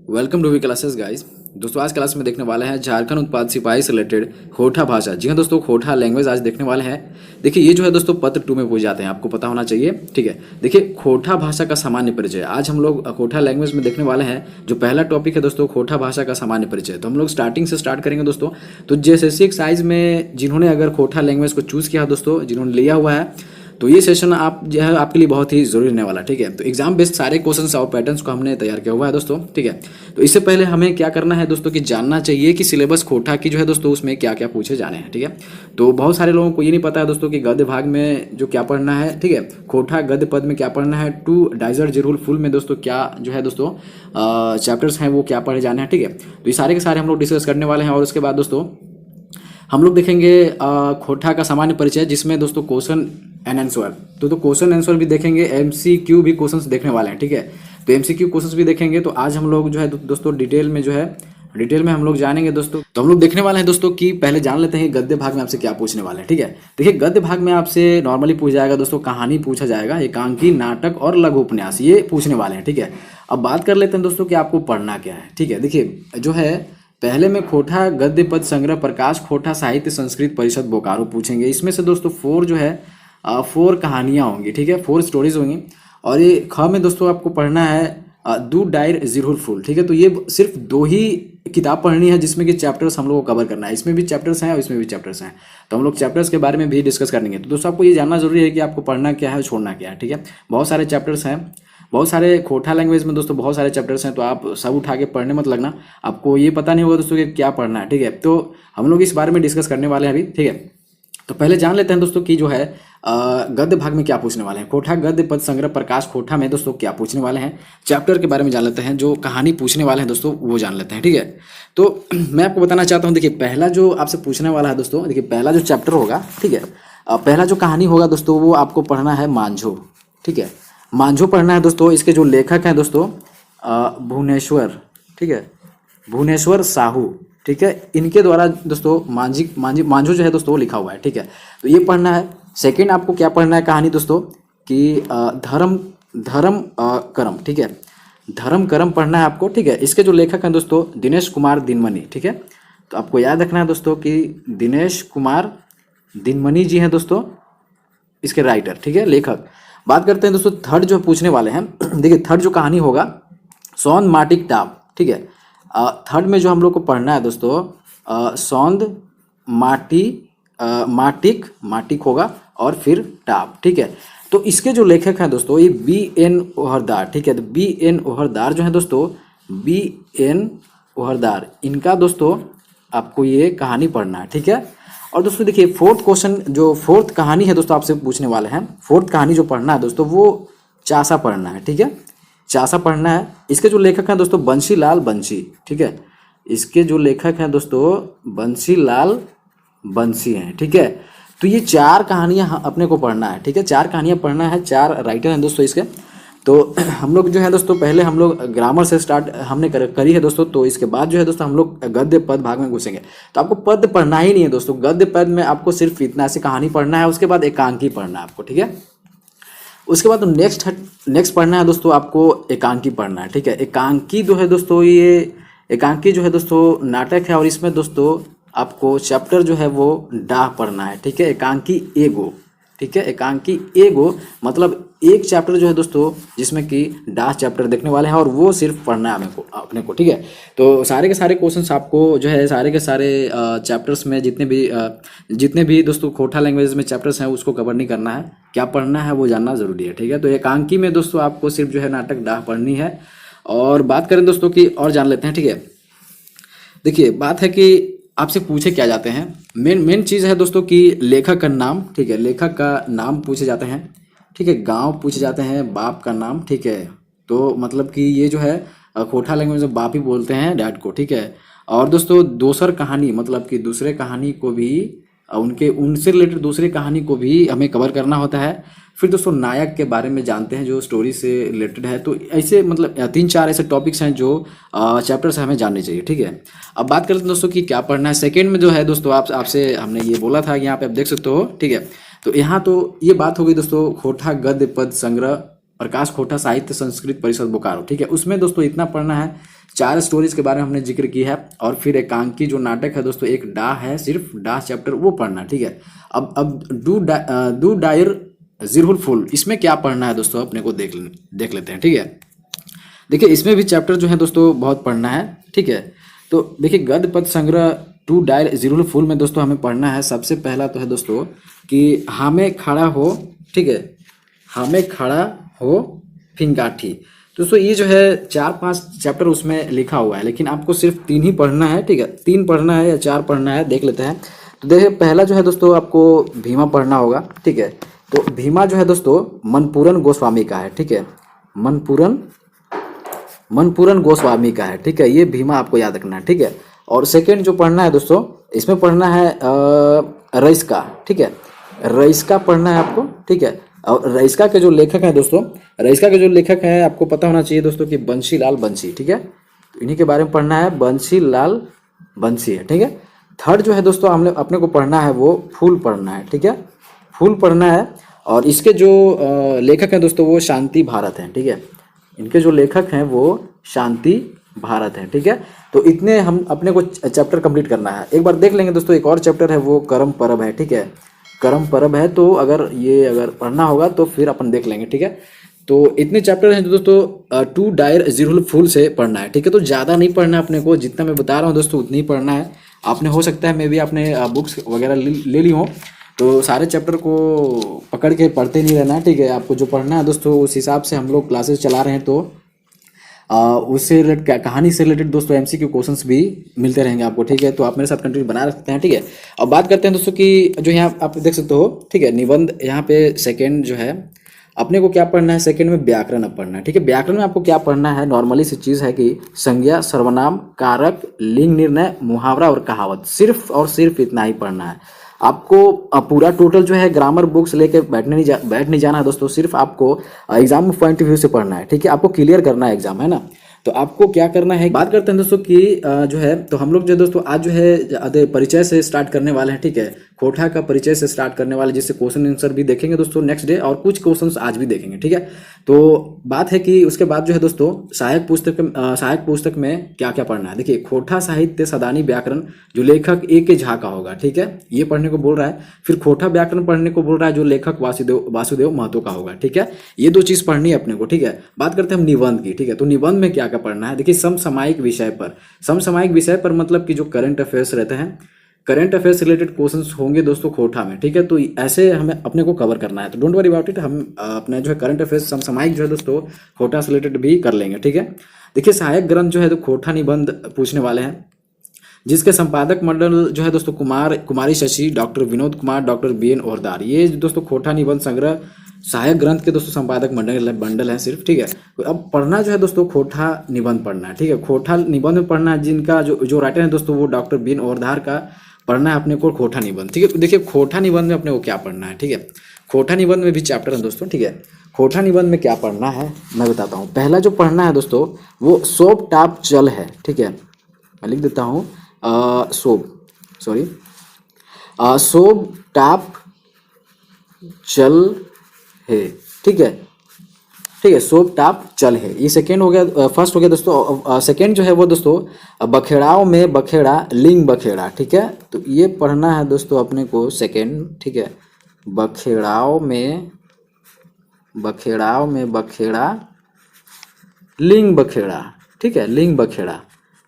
Welcome to V classes guys. दोस्तों आज class में देखने वाले हैं झारखंड उत्पाद सिपाही से रिलेटेड खोटा भाषा। जी हाँ दोस्तों, खोटा लैंग्वेज आज देखने वाले हैं। देखिए ये जो है दोस्तों पत्र 2 में पूछ जाते हैं, आपको पता होना चाहिए। ठीक है, देखिए खोटा भाषा का सामान्य परिचय आज हम लोग खोटा लैंग्वेज में देखने वाले हैं। जो पहला टॉपिक है दोस्तों खोटा भाषा का सामान्य परिचय, तो हम लोग स्टार्टिंग से स्टार्ट करेंगे दोस्तों। तो JSSC एक्साइज में जिन्होंने अगर खोटा लैंग्वेज को चूज़ किया दोस्तों, जिन्होंने लिया हुआ है, तो ये सेशन आप जो है आपके लिए बहुत ही जरूरी रहने वाला है। ठीक है, तो एग्जाम बेस्ड सारे क्वेश्चंस और पैटर्न्स को हमने तैयार किया हुआ है दोस्तों। ठीक है, तो इससे पहले हमें क्या करना है दोस्तों कि जानना चाहिए कि सिलेबस खोटा की जो है दोस्तों उसमें क्या क्या पूछे जाने हैं। ठीक है, तो बहुत सारे लोगों को ये नहीं पता है दोस्तों कि गद्य भाग में जो क्या पढ़ना है। ठीक है, खोटा गद्य पद में क्या पढ़ना है, टू डाइजर जिरुल फुल में दोस्तों क्या जो है दोस्तों चैप्टर्स हैं वो क्या पढ़े जाने हैं। ठीक है, तो ये सारे के सारे हम लोग डिस्कस करने वाले हैं। और उसके बाद दोस्तों हम लोग देखेंगे खोटा का सामान्य परिचय, जिसमें दोस्तों क्वेश्चन एंड आंसर, तो क्वेश्चन आंसर भी देखेंगे, MCQ भी क्वेश्चंस देखने वाले हैं। ठीक है, तो MCQ क्वेश्चंस भी देखेंगे। तो आज हम लोग जो है दोस्तों डिटेल में हम लोग जानेंगे दोस्तों। तो हम लोग देखने वाले हैं दोस्तों कि पहले जान लेते हैं गद्य भाग में आपसे क्या पूछने वाले हैं। ठीक है, देखिए गद्य भाग में आपसे नॉर्मली पूछा जाएगा दोस्तों, कहानी पूछा जाएगा, एकांकी, नाटक और लघु उपन्यास, ये पूछने वाले हैं। ठीक है, अब बात कर लेते हैं दोस्तों कि आपको पढ़ना क्या है। ठीक है, देखिए जो है पहले में खोटा गद्य पद संग्रह प्रकाश खोटा साहित्य संस्कृत परिषद बोकारो पूछेंगे। इसमें से दोस्तों 4 जो है 4 कहानियाँ होंगी। ठीक है, 4 स्टोरीज होंगी। और ये ख में दोस्तों आपको पढ़ना है दू डायर जिरुल फुल। ठीक है, तो ये सिर्फ 2 ही किताब पढ़नी है जिसमें कि चैप्टर्स हम लोग को कवर करना है। इसमें भी चैप्टर्स हैं और इसमें भी चैप्टर्स हैं, तो हम लोग चैप्टर्स के बारे में भी डिस्कस करेंगे। तो दोस्तों आपको ये जानना जरूरी है कि आपको पढ़ना क्या है और छोड़ना क्या है। ठीक है, बहुत सारे चैप्टर्स हैं, बहुत सारे खोटा लैंग्वेज में दोस्तों बहुत सारे चैप्टर्स हैं, तो आप सब उठा के पढ़ने मत लगना, आपको ये पता नहीं होगा दोस्तों कि क्या पढ़ना है। ठीक है, तो हम लोग इस बारे में डिस्कस करने वाले हैं अभी। ठीक है, तो पहले जान लेते हैं दोस्तों कि जो है गद्य भाग में क्या पूछने वाले हैं। खोटा गद्य पद संग्रह प्रकाश खोटा में दोस्तों क्या पूछने वाले हैं, चैप्टर के बारे में जान लेते हैं। जो कहानी पूछने वाले हैं दोस्तों वो जान लेते हैं। ठीक है, तो मैं आपको बताना चाहता हूँ, देखिए पहला जो आपसे पूछने वाला है दोस्तों, देखिए पहला जो चैप्टर होगा, ठीक है, पहला जो कहानी होगा दोस्तों वो आपको पढ़ना है मांझो। ठीक है, मांझो पढ़ना है दोस्तों। इसके जो लेखक हैं दोस्तों भुवनेश्वर, ठीक है, भुवनेश्वर साहू। ठीक है, इनके द्वारा दोस्तों मांझो जो है दोस्तों वो लिखा हुआ है। ठीक है, तो ये पढ़ना है। सेकंड आपको क्या पढ़ना है कहानी दोस्तों कि धर्म करम। ठीक है, धर्म करम पढ़ना है आपको। ठीक है, इसके जो लेखक हैं दोस्तों दिनेश कुमार दिनमनी। ठीक है, तो आपको याद रखना है दोस्तों कि दिनेश कुमार दिनमनी जी हैं दोस्तों इसके राइटर। ठीक है, लेखक। बात करते हैं दोस्तों थर्ड जो पूछने वाले हैं। देखिए थर्ड जो कहानी होगा सौंद माटिक टाप। ठीक है, थर्ड में जो हम लोग को पढ़ना है दोस्तों सौंद माटिक होगा और फिर टाप। ठीक है, तो इसके जो लेखक हैं दोस्तों ये BN ओहरदार। ठीक है, तो BN ओहरदार जो है दोस्तों BN ओहरदार, इनका दोस्तों आपको ये कहानी पढ़ना है। ठीक है, और दोस्तों देखिए फोर्थ क्वेश्चन, जो फोर्थ कहानी है दोस्तों आपसे पूछने वाले हैं, फोर्थ कहानी जो पढ़ना है दोस्तों वो चासा पढ़ना है। ठीक है, चासा पढ़ना है। इसके जो लेखक हैं दोस्तों बंशीलाल बंसी। ठीक है, इसके जो लेखक हैं दोस्तों बंशीलाल बंसी हैं। ठीक है, तो ये 4 कहानियां अपने को पढ़ना है। ठीक है, 4 कहानियां पढ़ना है, 4 राइटर हैं दोस्तों इसके। तो हम लोग जो है दोस्तों पहले हम लोग ग्रामर से स्टार्ट हमने करी है दोस्तों। तो इसके बाद जो है दोस्तों हम लोग गद्य पद भाग में घुसेंगे। तो आपको पद पढ़ना ही नहीं है दोस्तों, गद्य पद में आपको सिर्फ इतना से कहानी पढ़ना है। उसके बाद एकांकी पढ़ना है आपको। ठीक है, उसके बाद नेक्स्ट पढ़ना है दोस्तों आपको एकांकी पढ़ना है। ठीक है, एकांकी जो है दोस्तों ये एकांकी जो है दोस्तों नाटक है, और इसमें दोस्तों आपको चैप्टर जो है वो डाह पढ़ना है। ठीक है, एकांकी एगो। ठीक है, एकांकी एगो मतलब एक चैप्टर जो है दोस्तों जिसमें कि डाह चैप्टर देखने वाले हैं, और वो सिर्फ पढ़ना है अपने को। ठीक है, तो सारे के सारे क्वेश्चंस आपको जो है सारे के सारे चैप्टर्स में जितने भी दोस्तों खोटा लैंग्वेज में चैप्टर्स हैं उसको कवर नहीं करना है, क्या पढ़ना है वो जानना जरूरी है। ठीक है, तो एकांकी में दोस्तों आपको सिर्फ जो है नाटक डाह पढ़नी है। और बात करें दोस्तों की और जान लेते हैं। ठीक है, देखिए बात है कि आपसे पूछे क्या जाते हैं, मेन चीज़ है दोस्तों कि लेखक का नाम। ठीक है, लेखक का नाम पूछे जाते हैं। ठीक है, गांव पूछे जाते हैं, बाप का नाम। ठीक है, तो मतलब कि ये जो है खोटा लैंग्वेज में बाप ही बोलते हैं डैड को। ठीक है, और दोस्तों दूसर कहानी मतलब कि दूसरे कहानी को भी उनसे रिलेटेड दूसरी कहानी को भी हमें कवर करना होता है। फिर दोस्तों नायक के बारे में जानते हैं जो स्टोरी से रिलेटेड है। तो ऐसे मतलब 3-4 ऐसे टॉपिक्स हैं जो चैप्टर्स हमें जानने चाहिए। ठीक है, अब बात करते हैं दोस्तों कि क्या पढ़ना है। सेकंड में जो है दोस्तों आपसे हमने ये बोला था, यहाँ पे आप देख सकते हो। ठीक है, तो यहाँ तो ये बात हो गई दोस्तों खोटा गद्य पद संग्रह प्रकाश खोटा साहित्य संस्कृत परिषद बोकारो, ठीक है। उसमें दोस्तों इतना पढ़ना है, 4 स्टोरीज के बारे में हमने जिक्र की है, और फिर एकांकी जो नाटक है दोस्तों, एक डा है, सिर्फ डा चैप्टर वो पढ़ना, ठीक है। अब डू डायर जिरहुल फुल, इसमें क्या पढ़ना है दोस्तों अपने को देख लेते हैं, ठीक है। देखिए इसमें भी चैप्टर जो है दोस्तों बहुत पढ़ना है, ठीक है। तो देखिए गद्य पद संग्रह टू डायर जिरुल फुल में दोस्तों हमें पढ़ना है, सबसे पहला तो है दोस्तों कि हमें खड़ा हो, ठीक है, हमें खड़ा हो फिंगाठी। दोस्तों ये जो है 4-5 चैप्टर उसमें लिखा हुआ है, लेकिन आपको सिर्फ 3 ही पढ़ना है, ठीक है। 3 पढ़ना है या 4 पढ़ना है, देख लेते हैं। तो देखिए पहला जो है दोस्तों आपको भीमा पढ़ना होगा, ठीक है। तो भीमा जो है दोस्तों मनपूरन गोस्वामी का है, ठीक है, मनपूरन गोस्वामी का है, ठीक है। ये भीमा आपको याद रखना है, ठीक है। और सेकंड जो पढ़ना है दोस्तों, इसमें पढ़ना है रईस्का, ठीक है, रईस्का पढ़ना है आपको, ठीक है। और रईस्का के जो लेखक हैं दोस्तों, रईस्का के जो लेखक हैं आपको पता होना चाहिए दोस्तों कि बंशीलाल बंसी, ठीक है। तो इन्हीं के बारे में पढ़ना है, बंशीलाल बंसी है, ठीक है। थर्ड जो है दोस्तों हमने अपने को पढ़ना है वो फूल पढ़ना है, ठीक है, फूल पढ़ना है। और इसके जो लेखक हैं दोस्तों वो शांति भारत हैं, ठीक है। इनके जो लेखक हैं वो शांति भारत हैं, ठीक है। तो इतने हम अपने को चैप्टर कंप्लीट करना है। एक बार देख लेंगे दोस्तों, एक और चैप्टर है वो करम परब है, ठीक है, करम परब है। तो अगर पढ़ना होगा तो फिर अपन देख लेंगे, ठीक है। तो इतने चैप्टर हैं दोस्तों टू डायर जिरुल फुल से पढ़ना है, ठीक है। तो ज़्यादा नहीं पढ़ना है अपने को, जितना मैं बता रहा हूँ दोस्तों उतना ही पढ़ना है। आपने हो सकता है मे भी आपने बुक्स वगैरह ले ली हो, तो सारे चैप्टर को पकड़ के पढ़ते नहीं रहना है, ठीक है। आपको जो पढ़ना है दोस्तों उस हिसाब से हम लोग क्लासेस चला रहे हैं, तो उससे रिलेटेड कहानी से रिलेटेड दोस्तों MCQ क्वेश्चंस भी मिलते रहेंगे आपको, ठीक है। तो आप मेरे साथ कंटिन्यू बना सकते हैं, ठीक है। अब बात करते हैं दोस्तों कि जो यहाँ आप देख सकते हो, ठीक है, निबंध यहाँ पे सेकेंड जो है अपने को क्या पढ़ना है, सेकंड में व्याकरण अब पढ़ना है, ठीक है। व्याकरण में आपको क्या पढ़ना है, नॉर्मली सी चीज़ है कि संज्ञा, सर्वनाम, कारक, लिंग निर्णय, मुहावरा और कहावत, सिर्फ और सिर्फ इतना ही पढ़ना है आपको। पूरा टोटल जो है ग्रामर बुक्स लेके बैठ नहीं जाना है दोस्तों, सिर्फ आपको एग्जाम पॉइंट ऑफ व्यू से पढ़ना है, ठीक है। आपको क्लियर करना है एग्जाम, है ना। तो आपको क्या करना है, बात करते हैं दोस्तों कि जो है, तो हम लोग जो दोस्तों आज जो है परिचय से स्टार्ट करने वाले हैं, ठीक है। खोटा का परिचय से स्टार्ट करने वाले, जिससे क्वेश्चन आंसर भी देखेंगे दोस्तों नेक्स्ट डे, और कुछ क्वेश्चंस आज भी देखेंगे, ठीक है। तो बात है कि उसके बाद जो है दोस्तों सहायक पुस्तक में क्या क्या पढ़ना है। देखिए खोटा साहित्य सदानी व्याकरण जो लेखक A.K. झा का होगा, ठीक है, ये पढ़ने को बोल रहा है। फिर खोटा व्याकरण पढ़ने को बोल रहा है जो लेखक वासुदेव महतो का होगा, ठीक है। ये 2 चीज पढ़नी है अपने को, ठीक है। बात करते हैं हम निबंध की, ठीक है। तो निबंध में क्या क्या पढ़ना है, देखिए समसामयिक विषय पर मतलब कि जो करंट अफेयर्स रहते हैं, करंट अफेयर्स रिलेटेड क्वेश्चंस होंगे दोस्तों खोटा में, ठीक है। तो ऐसे हमें अपने को कवर करना है, तो डोंट वरी अबाउट इट। हम अपने जो है करंट अफेयर्स समसामयिक जो है दोस्तों खोटा से रिलेटेड भी कर लेंगे, ठीक है। देखिए सहायक ग्रंथ जो है तो खोटा निबंध पूछने वाले हैं, जिसके संपादक मंडल जो है दोस्तों Kumari Shashi, doctor Vinod Kumar, doctor BN ओरदार। ये दोस्तों खोटा निबंध संग्रह सहायक ग्रंथ के दोस्तों संपादक बंडल है सिर्फ, ठीक है। अब पढ़ना जो है दोस्तों खोटा निबंध पढ़ना है, ठीक है। खोटा निबंध में पढ़ना है, जिनका जो राइटर है दोस्तों वो डॉक्टर BN ओरदार का पढ़ना है अपने को खोटा निबंध, ठीक है। तो देखिए खोटा निबंध में अपने को क्या पढ़ना है, ठीक है। खोटा निबंध में भी चैप्टर है दोस्तों, ठीक है। खोटा निबंध में क्या पढ़ना है मैं बताता हूँ। पहला जो पढ़ना है दोस्तों वो सोब टाप चल है, ठीक है। मैं लिख देता हूँ सोब टाप चल है, ठीक है, ठीक है। सोब टाप चल है, ये सेकेंड हो गया। फर्स्ट हो गया दोस्तों। सेकेंड जो है वो दोस्तों बखेड़ाओं में बखेड़ा, लिंग बखेड़ा, ठीक है। तो ये पढ़ना है दोस्तों अपने को सेकेंड, ठीक है। बखेड़ाओं में बखेड़ा, लिंग बखेड़ा, ठीक है, लिंग बखेड़ा।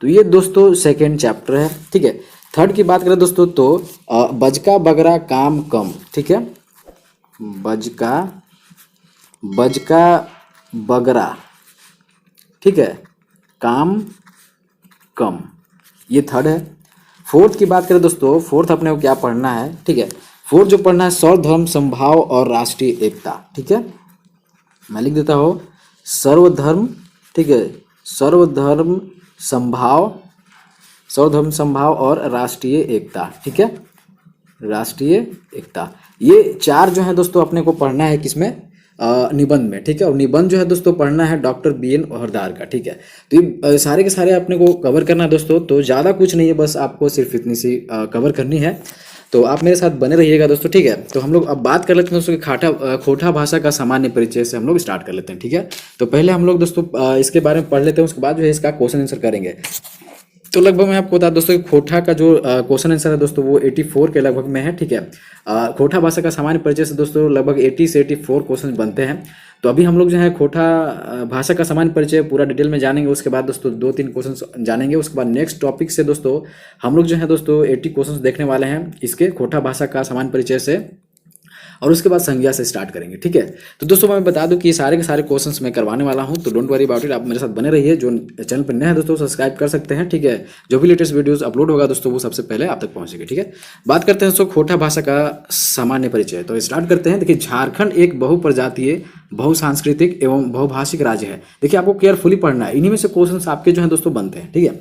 तो ये दोस्तों सेकेंड चैप्टर है, ठीक है। थर्ड की बात करें दोस्तों तो बजका बगरा काम कम, ठीक है। बजका बगरा, ठीक है, काम कम, ये थर्ड है। फोर्थ की बात करें दोस्तों, फोर्थ अपने को क्या पढ़ना है, ठीक है। फोर्थ जो पढ़ना है सर्वधर्म समभाव और राष्ट्रीय एकता, ठीक है। मैं लिख देता हूँ सर्वधर्म, ठीक है, सर्वधर्म संभाव और राष्ट्रीय एकता, ठीक है, राष्ट्रीय एकता। ये 4 जो है दोस्तों अपने को पढ़ना है किसमें, निबंध में, ठीक है। और निबंध जो है दोस्तों पढ़ना है डॉक्टर BN ओरदार का, ठीक है। तो ये सारे के सारे अपने को कवर करना है दोस्तों। तो ज़्यादा कुछ नहीं है, बस आपको सिर्फ इतनी सी कवर करनी है। तो आप मेरे साथ बने रहिएगा दोस्तों, ठीक है। तो हम लोग अब बात कर लेते हैं दोस्तों कि खोटा भाषा का सामान्य परिचय से हम लोग स्टार्ट कर लेते हैं, ठीक है। तो पहले हम लोग दोस्तों इसके बारे में पढ़ लेते हैं, उसके बाद जो है इसका क्वेश्चन आंसर करेंगे। तो लगभग मैं आपको बता दोस्तों कि खोटा का जो क्वेश्चन आंसर है दोस्तों वो 84 के लगभग में है, ठीक है। खोटा भाषा का सामान्य परिचय से दोस्तों लगभग 80 से 84 क्वेश्चन बनते हैं। तो अभी हम लोग जो है खोटा भाषा का सामान्य परिचय पूरा डिटेल में जानेंगे, उसके बाद दोस्तों 2-3 क्वेश्चन जानेंगे। उसके बाद नेक्स्ट टॉपिक से दोस्तों हम लोग जो है दोस्तों 80 क्वेश्चन देखने वाले हैं इसके खोटा भाषा का सामान्य परिचय से, और उसके बाद संज्ञा से स्टार्ट करेंगे, ठीक है। तो दोस्तों मैं बता दूं कि ये सारे के सारे क्वेश्चंस मैं करवाने वाला हूं, तो डोंट वरी अबाउट इट, आप मेरे साथ बने रहिए। जो चैनल पर नए हैं दोस्तों सब्सक्राइब कर सकते हैं, ठीक है। जो भी लेटेस्ट वीडियोस अपलोड होगा दोस्तों वो सबसे पहले आप तक पहुंचेगी, ठीक है। बात करते हैं दोस्तों खोटा भाषा का सामान्य परिचय, तो स्टार्ट करते हैं। देखिए झारखंड एक बहुप्रजातीय, बहुसांस्कृतिक एवं बहुभाषिक राज्य है। देखिए आपको केयरफुली पढ़ना है, इन्हीं में से क्वेश्चन आपके जो है दोस्तों बनते हैं, ठीक है।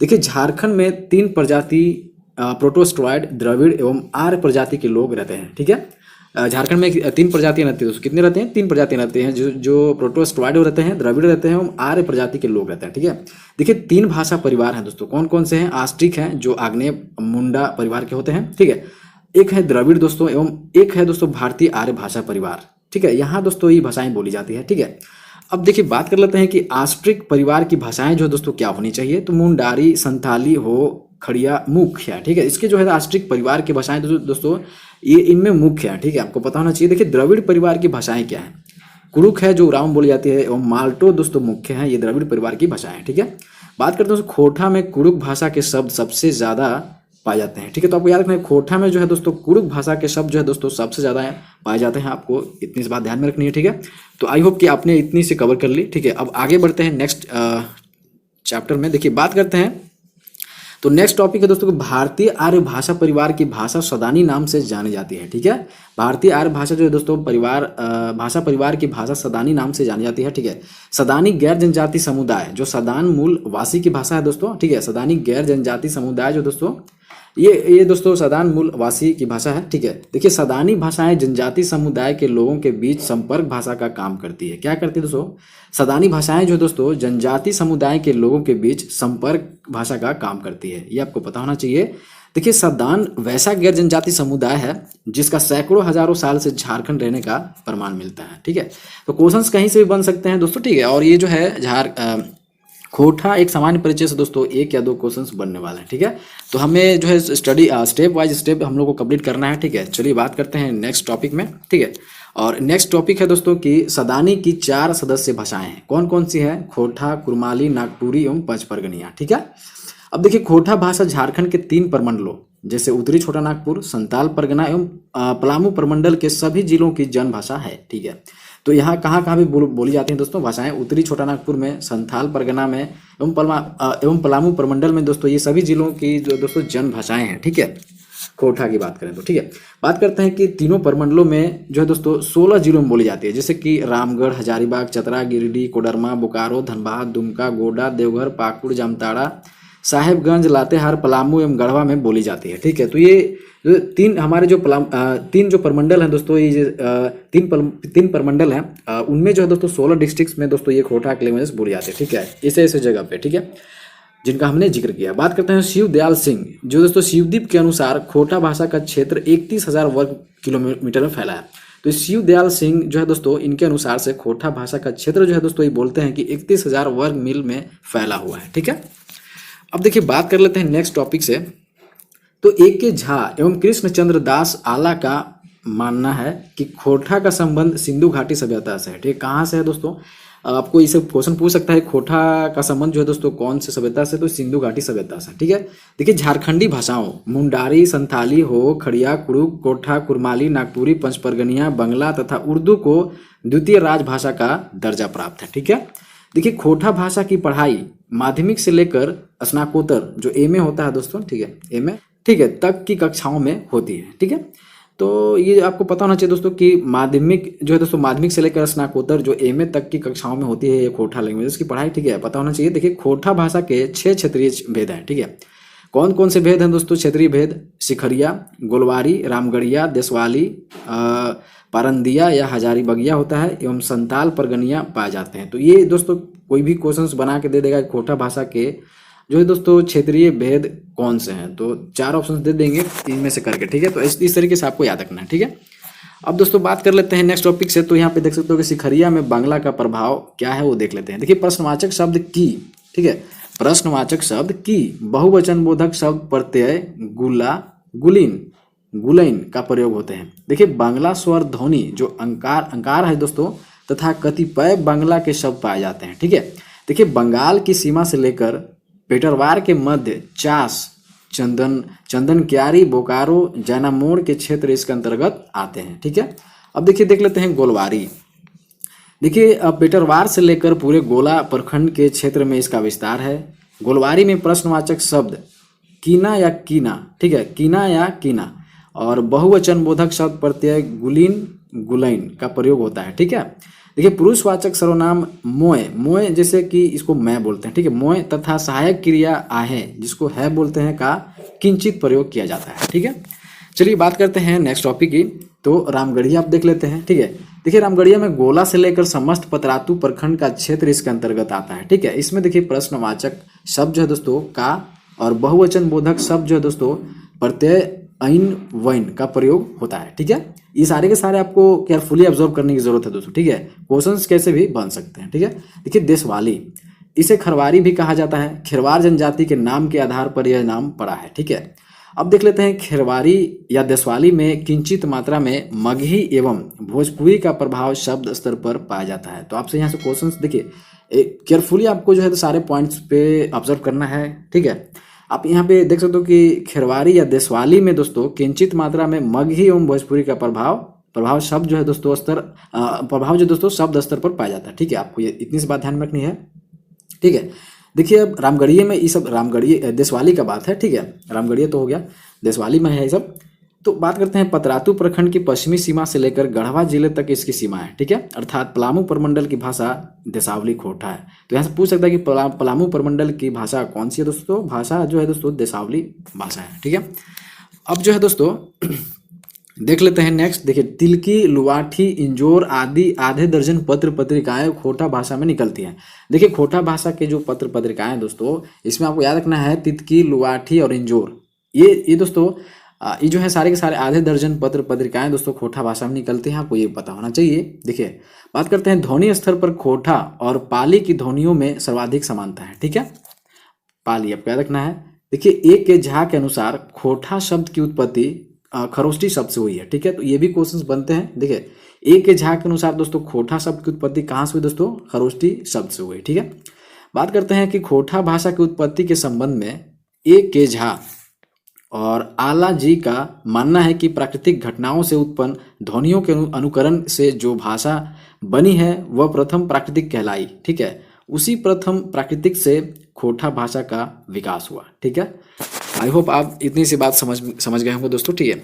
देखिए झारखंड में 3 प्रजाति प्रोटोस्टोइड, द्रविड़ एवं आर्य प्रजाति के लोग रहते हैं, ठीक है। झारखंड में 3 प्रजातियां रहती है दोस्तों, कितने रहते हैं? 3 प्रजातियां रहते हैं, जो प्रोटोस्टोइड रहते हैं, द्रविड़ रहते हैं और आर्य प्रजाति के लोग रहते हैं, ठीक है। देखिए 3 भाषा परिवार हैं दोस्तों, कौन कौन से हैं? आस्ट्रिक हैं जो आग्नेय मुंडा परिवार के होते हैं, ठीक है। एक है द्रविड़ दोस्तों, एवं एक है दोस्तों भारतीय आर्य भाषा परिवार, ठीक है। यहाँ दोस्तों ये भाषाएं बोली जाती है, ठीक है। अब देखिए बात कर लेते हैं कि आस्ट्रिक परिवार की भाषाएं जो दोस्तों क्या होनी चाहिए, तो मुंडारी, संथाली, हो, खड़िया, मुख्य है, ठीक है। इसके जो है आस्ट्रिक परिवार की भाषाएं दोस्तों ये इनमें मुख्य है, ठीक है, आपको पता होना चाहिए। देखिए द्रविड़ परिवार की भाषाएं क्या है? कुरुक है जो उरांव बोली जाती है, एवं माल्टो दोस्तों मुख्य है, ये द्रविड़ परिवार की भाषाएं, ठीक है। बात करते हैं खोटा में कुरुक भाषा के शब्द सबसे ज्यादा पाए जाते हैं, ठीक है। तो आपको याद रखना है खोटा में जो है दोस्तों कुरुक भाषा के शब्द जो है दोस्तों सबसे ज्यादा पाए जाते हैं, आपको इतनी सी बात ध्यान में रखनी है, ठीक है। तो आई होप कि आपने इतनी से कवर कर ली, ठीक है। अब आगे बढ़ते हैं नेक्स्ट चैप्टर में। देखिए बात करते हैं, तो नेक्स्ट टॉपिक है दोस्तों भारतीय आर्य भाषा परिवार की भाषा सदानी नाम से जानी जाती है, ठीक है। भारतीय आर्य भाषा जो है दोस्तों भाषा परिवार की भाषा सदानी नाम से जानी जाती है, ठीक है। सदानी गैर जनजाति समुदाय जो सदान मूल वासी की भाषा है दोस्तों, ठीक है। सदानी गैर जनजाति समुदाय जो दोस्तों ये दोस्तों सदान मूल वासी की भाषा है, ठीक है। देखिए सदानी भाषाएं जनजाति समुदाय के लोगों के बीच संपर्क भाषा का काम करती है। क्या करती है दोस्तों? सदानी भाषाएं जो दोस्तों जनजाति समुदाय के लोगों के बीच संपर्क भाषा का काम करती है, ये आपको पता होना चाहिए। देखिए सदान वैसा गैर जनजाति समुदाय है जिसका सैकड़ों हजारों साल से झारखंड रहने का प्रमाण मिलता है, ठीक है। तो क्वेश्चंस कहीं से भी बन सकते हैं दोस्तों, ठीक है। और ये जो है खोटा एक सामान्य परिचय से दोस्तों 1 या 2 क्वेश्चंस बनने वाले हैं, ठीक है। तो हमें जो है स्टडी स्टेप वाइज स्टेप हम लोग को कंप्लीट करना है, ठीक है। चलिए बात करते हैं नेक्स्ट टॉपिक में, ठीक है। और नेक्स्ट टॉपिक है दोस्तों कि सदानी की 4 सदस्य भाषाएं हैं, कौन कौन सी है? खोटा, कुरमाली, नागपुरी एवं पंचपरगनिया, ठीक है। अब देखिए खोटा भाषा झारखंड के 3 प्रमंडलों जैसे उत्तरी छोटा नागपुर, संताल परगना एवं पलामू प्रमंडल के सभी जिलों की जन भाषा है, ठीक है। तो यहाँ कहाँ कहाँ भी बोली जाती हैं दोस्तों भाषाएं? उत्तरी छोटा नागपुर में, संथाल परगना में एवं पलामू प्रमंडल में दोस्तों, ये सभी जिलों की जो दोस्तों जन भाषाएं हैं, ठीक है। खोटा की बात करें तो, ठीक है। बात करते हैं कि तीनों प्रमंडलों में जो है दोस्तों 16 जिलों में बोली जाती है, जैसे कि रामगढ़, हजारीबाग, चतरा, गिरिडीह, कोडरमा, बोकारो, धनबाद, दुमका, गोड्डा, देवघर, पाकुड़, जामताड़ा, साहेबगंज, लातेहार, पलामू एवं गढ़वा में बोली जाती है, ठीक है। तो ये जो 3 हमारे जो 3 जो प्रमंडल हैं दोस्तों, ये जो 3 प्रमंडल हैं उनमें जो है दोस्तों 16 डिस्ट्रिक्ट्स में दोस्तों ये खोटा लैंग्वेज बोली जाती है, ठीक है। ऐसे जगह पे, ठीक है, जिनका हमने जिक्र किया। बात करते हैं शिवदयाल सिंह जो दोस्तों शिवदीप के अनुसार खोटा भाषा का क्षेत्र 31,000 वर्ग किलोमीटर में फैला है। तो शिवदयाल सिंह जो है दोस्तों इनके अनुसार से खोटा भाषा का क्षेत्र जो है दोस्तों ये बोलते हैं कि 31,000 वर्ग मील में फैला हुआ है, ठीक है। अब देखिए बात कर लेते हैं नेक्स्ट टॉपिक से, तो A.K. झा एवं कृष्णचंद्र दास आला का मानना है कि खोटा का संबंध सिंधु घाटी सभ्यता से है, ठीक है। कहाँ से है दोस्तों? आपको इसे क्वेश्चन पूछ सकता है, खोटा का संबंध जो है दोस्तों कौन से सभ्यता से? तो सिंधु घाटी सभ्यता से, ठीक है। देखिए झारखंडी भाषाओं मुंडारी, संथाली, हो, खड़िया, कुरुक, कोठा, कुरमाली, नागपुरी, पंचपरगनिया, बंगला तथा उर्दू को द्वितीय राजभाषा का दर्जा प्राप्त है, ठीक है। देखिए खोटा भाषा की पढ़ाई माध्यमिक से लेकर स्नातकोत्तर जो एमए होता है दोस्तों, ठीक है, एमए, ठीक है, तक की कक्षाओं में होती है, ठीक है। तो ये आपको पता होना चाहिए दोस्तों कि माध्यमिक जो है दोस्तों माध्यमिक से लेकर स्नातकोत्तर जो एमए तक की कक्षाओं में होती है ये खोटा लैंग्वेज की पढ़ाई, ठीक है, पता होना चाहिए। देखिए खोटा भाषा के 6 क्षेत्रीय भेद हैं, ठीक है। कौन कौन से भेद हैं दोस्तों? क्षेत्रीय भेद सिखरिया, गोलवारी, रामगढ़िया, देशवाली, पारंदिया या हजारी बगिया होता है एवं संताल परगनिया पाए जाते हैं। तो ये दोस्तों कोई भी क्वेश्चंस बना के दे देगा खोटा भाषा के जो है दोस्तों क्षेत्रीय भेद कौन से हैं, तो 4 ऑप्शन दे देंगे इनमें से करके, ठीक है। तो इस तरीके से आपको याद रखना है, ठीक है। अब दोस्तों बात कर लेते हैं नेक्स्ट टॉपिक से। तो यहाँ पे देख सकते हो कि शिखरिया में बांग्ला का प्रभाव क्या है वो देख लेते हैं। देखिए प्रश्नवाचक शब्द की, ठीक है, प्रश्नवाचक शब्द की बहुवचन बोधक शब्द प्रत्यय गुला गुलीन गुलैन का प्रयोग होते हैं। देखिए बांग्ला स्वर ध्वनि जो अंकार है दोस्तों तथा कतिपय बांग्ला के शब्द पाए जाते हैं, ठीक है। देखिए बंगाल की सीमा से लेकर पेटरवार के मध्य चास चंदन क्यारी बोकारो जैनामोड़ के क्षेत्र इसके अंतर्गत आते हैं, ठीक है। अब देखिए देख लेते हैं गोलवारी। देखिए पेटरवार से लेकर पूरे गोला प्रखंड के क्षेत्र में इसका विस्तार है। गोलवारी में प्रश्नवाचक शब्द कीना या कीना, ठीक है, कीना या कीना और बहुवचन बोधक शब्द प्रत्यय गुलीन गुलैन का प्रयोग होता है, ठीक है। देखिए पुरुषवाचक सर्वनाम मोय मोय जैसे कि इसको मैं बोलते हैं, ठीक है, मोय तथा सहायक क्रिया आहे जिसको है बोलते हैं का किंचित प्रयोग किया जाता है, ठीक है। चलिए बात करते हैं नेक्स्ट टॉपिक की। तो रामगढ़िया आप देख लेते हैं, ठीक है। देखिए रामगढ़िया में गोला से लेकर समस्त पतरातू प्रखंड का क्षेत्र इसके अंतर्गत आता है, ठीक है। इसमें देखिए प्रश्नवाचक शब्द जो है दोस्तों का और बहुवचन बोधक शब्द जो है दोस्तों प्रत्यय ऐन वैन का प्रयोग होता है, ठीक है। ये सारे के सारे आपको केयरफुली ऑब्जर्व करने की जरूरत है दोस्तों, ठीक है। क्वेश्चंस कैसे भी बन सकते हैं, ठीक है। देखिए देशवाली, इसे खरवारी भी कहा जाता है। खिरवार जनजाति के नाम के आधार पर यह नाम पड़ा है, ठीक है। अब देख लेते हैं खिरवारी या देशवाली में किंचित मात्रा में मगही एवं भोजपुरी का प्रभाव शब्द स्तर पर पाया जाता है। तो आपसे यहाँ से क्वेश्चंस देखिए केयरफुली आपको जो है तो सारे पॉइंट्स पे ऑब्जर्व करना है, ठीक है। आप यहाँ पे देख सकते हो कि खिरवारी या देशवाली में दोस्तों किंचित मात्रा में मगही एवं भोजपुरी का प्रभाव शब्द जो है दोस्तों प्रभाव जो दोस्तों शब्द स्तर पर पाया जाता है, ठीक है। आपको ये इतनी सी बात ध्यान में रखनी है, ठीक है। देखिए अब रामगढ़िया में ये सब रामगढ़िया देशवाली का बात है, ठीक है। रामगढ़िया तो हो गया, देशवाली में है ये सब। तो बात करते हैं पतरातू प्रखंड की पश्चिमी सीमा से लेकर गढ़वा जिले तक इसकी सीमा है, ठीक है। अर्थात पलामू प्रमंडल की भाषा देशावली खोटा है। तो यहाँ से पूछ सकता है कि पलामू प्रमंडल की भाषा कौन सी है दोस्तों, भाषा जो है दोस्तों देशावली भाषा है, ठीक है। अब जो है दोस्तों देख लेते हैं नेक्स्ट। देखिए तिलकी लुवाठी इंजोर आदि आधे दर्जन पत्र पत्रिकाएं खोटा भाषा में निकलती हैं। देखिए खोटा भाषा के जो पत्र पत्रिकाएं दोस्तों इसमें आपको याद रखना है तितकी लुवाठी और इंजोर, ये दोस्तों ये जो है सारे के सारे आधे दर्जन पत्र पत्रिकाएं दोस्तों खोटा भाषा में निकलती हैं, आपको ये पता होना चाहिए। देखिए बात करते हैं ध्वनि स्तर पर खोटा और पाली की ध्वनियों में सर्वाधिक समानता है, ठीक है। पाली आपको याद रखना है। देखिए एक के झा के अनुसार खोटा शब्द की उत्पत्ति खरोष्टी शब्द से हुई है, ठीक है। तो ये भी क्वेश्चंस बनते हैं। देखिए एक के झा के अनुसार दोस्तों खोटा शब्द की उत्पत्ति कहाँ से हुई दोस्तों, खरोष्टी शब्द से हुई, ठीक है। बात करते हैं कि खोटा भाषा की उत्पत्ति के संबंध में एक के झा और आला जी का मानना है कि प्राकृतिक घटनाओं से उत्पन्न ध्वनियों के अनुकरण से जो भाषा बनी है वह प्रथम प्राकृतिक कहलाई, ठीक है। उसी प्रथम प्राकृतिक से खोटा भाषा का विकास हुआ, ठीक है। आई होप आप इतनी सी बात समझ गए होंगे दोस्तों, ठीक है।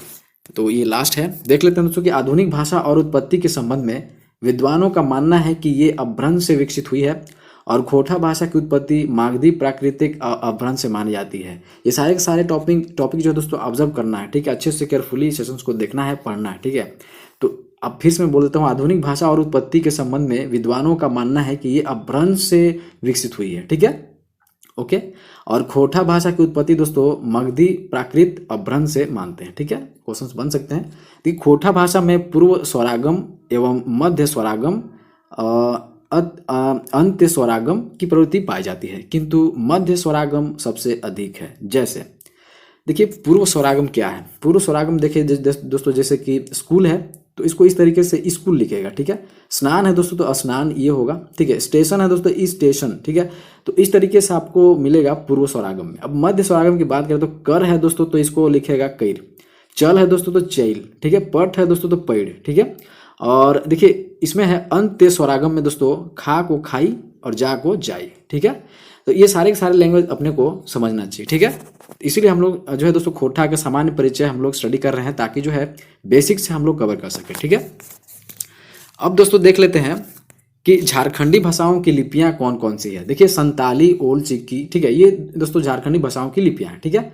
तो ये लास्ट है, देख लेते हैं दोस्तों कि आधुनिक भाषा और उत्पत्ति के संबंध में विद्वानों का मानना है कि ये अपभ्रंश से विकसित हुई है और खोटा भाषा की उत्पत्ति मागधी प्राकृतिक अपभ्रंश से मानी जाती है। ये सारे के सारे टॉपिक जो है दोस्तों ऑब्जर्व करना है, ठीक है। अच्छे से केयरफुली सेशंस को देखना है, पढ़ना है, ठीक है। तो अब फिर से मैं बोल देता हूँ, आधुनिक भाषा और उत्पत्ति के संबंध में विद्वानों का मानना है कि ये अपभ्रंश से विकसित हुई है, ठीक है, ओके। और खोटा भाषा की उत्पत्ति दोस्तों मगधी प्राकृत अपभ्रंश से मानते हैं, ठीक है। क्वेश्चंस बन सकते हैं कि खोटा भाषा में पूर्व स्वरागम एवं मध्य स्वरागम अंत्य स्वरागम की प्रवृत्ति पाई जाती है, किंतु मध्य स्वरागम सबसे अधिक है। जैसे देखिए पूर्व स्वरागम क्या है, पूर्व स्वरागम देखिए दोस्तों जैसे कि स्कूल है तो इसको इस तरीके से स्कूल लिखेगा, ठीक है। स्नान है दोस्तों तो स्नान ये होगा, ठीक है। स्टेशन है दोस्तों स्टेशन, ठीक है। तो इस तरीके से आपको मिलेगा पूर्व स्वरागम में। अब मध्य स्वरागम की बात करें तो कर है दोस्तों तो इसको लिखेगा कैर, चल है दोस्तों तो चैल, ठीक है। पट है दोस्तों तो पेड़, ठीक है। और देखिए इसमें है अंत्य स्वरागम में दोस्तों खा को खाई और जा को जाई, ठीक है। तो ये सारे के सारे लैंग्वेज अपने को समझना चाहिए, ठीक है। इसीलिए हम लोग जो है दोस्तों खोटा का सामान्य परिचय हम लोग स्टडी कर रहे हैं ताकि जो है बेसिक से हम लोग कवर कर सके, ठीक है। अब दोस्तों देख लेते हैं कि झारखंडी भाषाओं की लिपियां कौन कौन सी है। देखिए संताली, ओल चिक्की, ठीक है, ये दोस्तों झारखंडी भाषाओं की लिपियां हैं, ठीक है।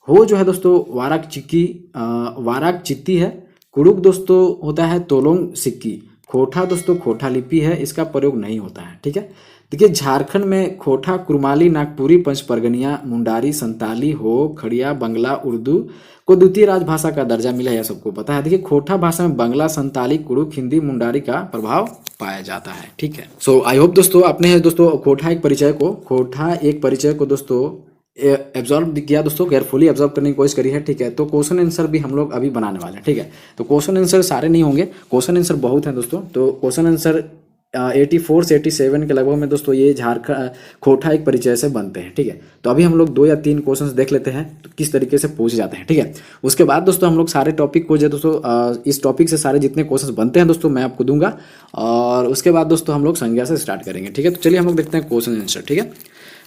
हो जो है दोस्तों वाराक चिक्की वाराक चित्ती है। कुड़ुक दोस्तों होता है तोलोंग सिक्की। खोटा दोस्तों खोटा लिपि है, इसका प्रयोग नहीं होता है, ठीक है। देखिए झारखंड में खोटा, कुरमाली, नागपुरी, पंचपरगनिया, मुंडारी, संताली, हो, खड़िया, बंगला, उर्दू को द्वितीय राजभाषा का दर्जा मिला है, यह सबको पता है। देखिए खोटा भाषा में बंगला, संताली, कुड़ुक, हिंदी, मुंडारी का प्रभाव पाया जाता है। ठीक है, सो आई होप दोस्तों आपने दोस्तों खोटा एक परिचय को दोस्तों एब्जॉर्व किया दोस्तों, केयरफुली एब्जॉर्व करने की कोशिश करी है। ठीक है, तो क्वेश्चन आंसर भी हम लोग अभी बनाने वाले हैं। ठीक है, तो क्वेश्चन आंसर सारे नहीं होंगे, क्वेश्चन आंसर बहुत हैं दोस्तों। तो क्वेश्चन आंसर 84 से 87 के लगभग में दोस्तों ये झारखंड खोटा एक परिचय से बनते हैं। ठीक है, तो अभी हम लोग 2 या 3 क्वेश्चंस देख लेते हैं तो किस तरीके से पूछे जाते हैं। ठीक है, उसके बाद दोस्तों हम लोग सारे टॉपिक को जो दोस्तों इस टॉपिक से सारे जितने क्वेश्चंस बनते हैं दोस्तों मैं आपको दूंगा, और उसके बाद दोस्तों हम लोग संज्ञा से स्टार्ट करेंगे। ठीक है, तो चलिए हम लोग देखते हैं क्वेश्चन आंसर। ठीक है,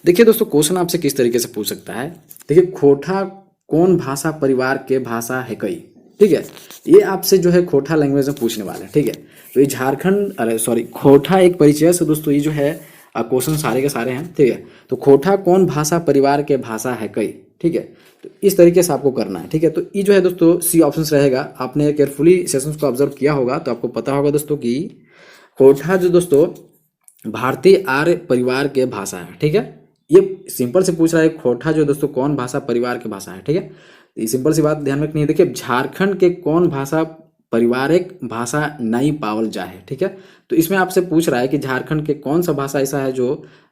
देखिए दोस्तों क्वेश्चन आपसे किस तरीके से पूछ सकता है। देखिए खोटा कौन भाषा परिवार के भाषा है कई। ठीक है, ये आपसे जो है खोटा लैंग्वेज में पूछने वाले हैं। ठीक है, तो ये खोटा एक परिचय से दोस्तों ये जो है क्वेश्चन सारे के सारे हैं। ठीक है, तो खोटा कौन भाषा परिवार के भाषा है कई। ठीक है, तो इस तरीके से आपको करना है। ठीक है, तो ये जो है दोस्तों सी ऑप्शन रहेगा। आपने केयरफुली सेशंस को ऑब्जर्व किया होगा तो आपको पता होगा दोस्तों कि खोटा जो दोस्तों भारतीय आर्य परिवार के भाषा है। ठीक है, ये सिंपल से पूछ रहा है खोटा जो दोस्तों कौन भाषा परिवार के भाषा है। ठीक है, ये सिंपल सी बात ध्यान रखनी है। देखिए झारखंड के कौन भाषा पारिवारिक भाषा नहीं पावल जाए। ठीक है, तो इसमें आपसे पूछ रहा है कि झारखंड के कौन सा भाषा ऐसा है जो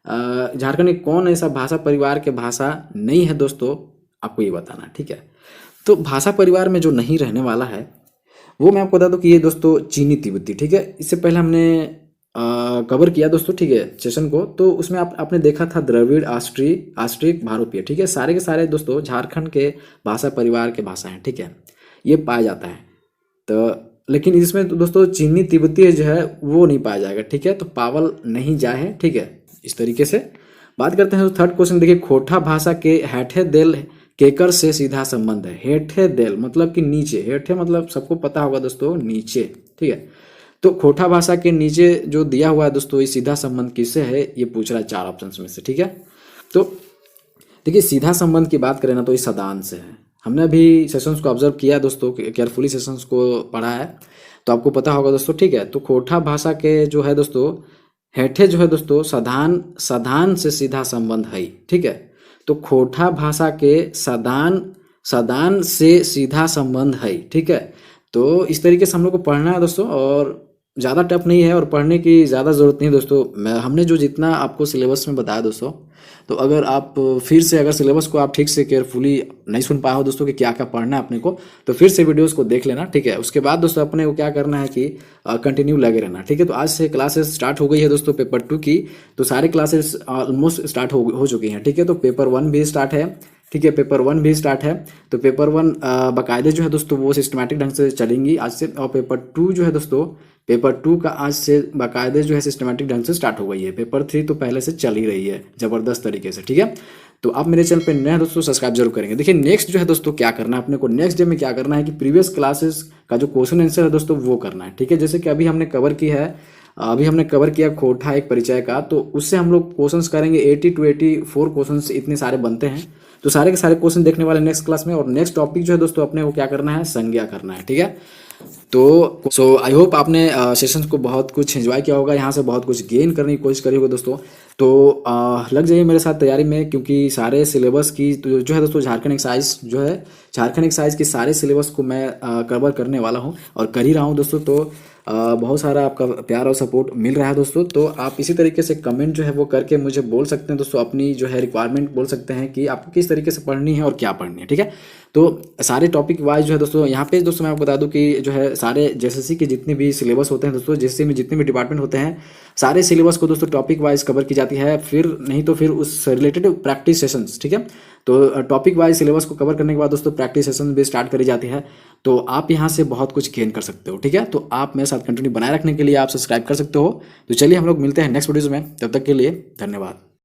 झारखंड के कौन ऐसा भाषा परिवार के भाषा नहीं है दोस्तों, आपको ये बताना है। ठीक है, तो भाषा परिवार में जो नहीं रहने वाला है वो मैं आपको बता दूं कि ये दोस्तों चीनी तिब्बती। ठीक है, इससे पहले हमने कवर किया दोस्तों। ठीक है, सेशन को, तो उसमें आपने देखा था द्रविड़, आस्ट्रिक, भारोपीय। ठीक है, सारे के सारे दोस्तों झारखंड के भाषा परिवार के भाषा हैं। ठीक है, ये पाया जाता है। तो लेकिन इसमें तो दोस्तों चीनी तिब्बती जो है वो नहीं पाया जाएगा। ठीक है, तो पावल नहीं जाए है। ठीक है, इस तरीके से बात करते हैं। तो थर्ड क्वेश्चन देखिए खोटा भाषा के हेठे देल केकर से सीधा संबंध है। हेठे देल मतलब कि नीचे, हेठे मतलब सबको पता होगा दोस्तों नीचे। ठीक है, तो खोटा भाषा के नीचे जो दिया हुआ है दोस्तों ये सीधा संबंध किससे है, ये पूछ रहा है 4 ऑप्शंस में से। ठीक है, तो देखिए सीधा संबंध की बात करें ना तो ये सदान से है। हमने अभी सेशंस को ऑब्जर्व किया दोस्तों, केयरफुली सेशंस को पढ़ा है तो आपको पता होगा दोस्तों। ठीक है, तो खोटा भाषा के जो है दोस्तों हेठे जो है दोस्तों सदान से सीधा संबंध है। ठीक है, तो खोटा भाषा के सदान से सीधा संबंध है। ठीक है, तो इस तरीके से हम लोग को पढ़ना है दोस्तों, और ज़्यादा टफ नहीं है और पढ़ने की ज़्यादा ज़रूरत नहीं है दोस्तों। हमने जो जितना आपको सिलेबस में बताया दोस्तों, तो अगर आप फिर से अगर सिलेबस को आप ठीक से केयरफुली नहीं सुन पाए हो दोस्तों कि क्या क्या पढ़ना है अपने को, तो फिर से वीडियोस को देख लेना। ठीक है, उसके बाद दोस्तों अपने को क्या करना है कि कंटिन्यू लगे रहना। ठीक है, तो आज से क्लासेस स्टार्ट हो गई है दोस्तों पेपर 2 की, तो सारे क्लासेस ऑलमोस्ट स्टार्ट हो चुकी हैं। ठीक है, तो पेपर 1 भी स्टार्ट है। ठीक है, पेपर 1 भी स्टार्ट है। तो पेपर 1 बाकायदे जो है दोस्तों वो सिस्टमैटिक ढंग से चलेंगी आज से, और पेपर 2 जो है दोस्तों पेपर 2 का आज से बाकायदे जो है सिस्टमैटिक ढंग से स्टार्ट हो गई है। पेपर 3 तो पहले से चल ही रही है ज़बरदस्त तरीके से। ठीक है, तो आप मेरे चैनल पे नए हैं दोस्तों सब्सक्राइब जरूर करेंगे। देखिए नेक्स्ट जो है दोस्तों क्या करना है अपने को, नेक्स्ट डे में क्या करना है कि प्रीवियस क्लासेस का जो क्वेश्चन आंसर है दोस्तों वो करना है। ठीक है, जैसे कि अभी हमने कवर किया खोटा एक परिचय का, तो उससे हम लोग क्वेश्चंस करेंगे 80 to 84 क्वेश्चंस इतने सारे बनते हैं। तो सारे के सारे क्वेश्चन देखने वाले नेक्स्ट क्लास में, और नेक्स्ट टॉपिक जो है दोस्तों अपने को क्या करना है, संज्ञा करना है। ठीक है, तो सो आई होप आपने सेशंस को बहुत कुछ एंजॉय किया होगा, यहाँ से बहुत कुछ गेन करने की कोशिश करी होगी दोस्तों। तो लग जाइए मेरे साथ तैयारी में, क्योंकि सारे सिलेबस की जो है दोस्तों झारखंड एक्साइज के सारे सिलेबस को मैं कवर करने वाला हूँ और कर ही रहा हूँ दोस्तों। तो बहुत सारा आपका प्यार और सपोर्ट मिल रहा है दोस्तों। तो आप इसी तरीके से कमेंट जो है वो करके मुझे बोल सकते हैं दोस्तों, अपनी जो है रिक्वायरमेंट बोल सकते हैं कि आपको किस तरीके से पढ़नी है और क्या पढ़नी है। ठीक है, तो सारे टॉपिक वाइज जो है दोस्तों यहाँ पे दोस्तों मैं आपको बता दूं कि जो है सारे जेएसएससी के जितने भी सिलेबस होते हैं दोस्तों, जेएसएससी में जितने भी डिपार्टमेंट होते हैं सारे सिलेबस को दोस्तों टॉपिक वाइज कवर की जाती है, फिर नहीं तो फिर उससे रिलेटेड प्रैक्टिस सेशंस। ठीक है, तो टॉपिक वाइज सिलेबस को कवर करने के बाद दोस्तों प्रैक्टिस सेशन भी स्टार्ट करी जाती है। तो आप यहाँ से बहुत कुछ गेन कर सकते हो। ठीक है, तो आप मेरे साथ कंटिन्यू बनाए रखने के लिए आप सब्सक्राइब कर सकते हो। तो चलिए हम लोग मिलते हैं नेक्स्ट वीडियोज़ में, तब तक के लिए धन्यवाद।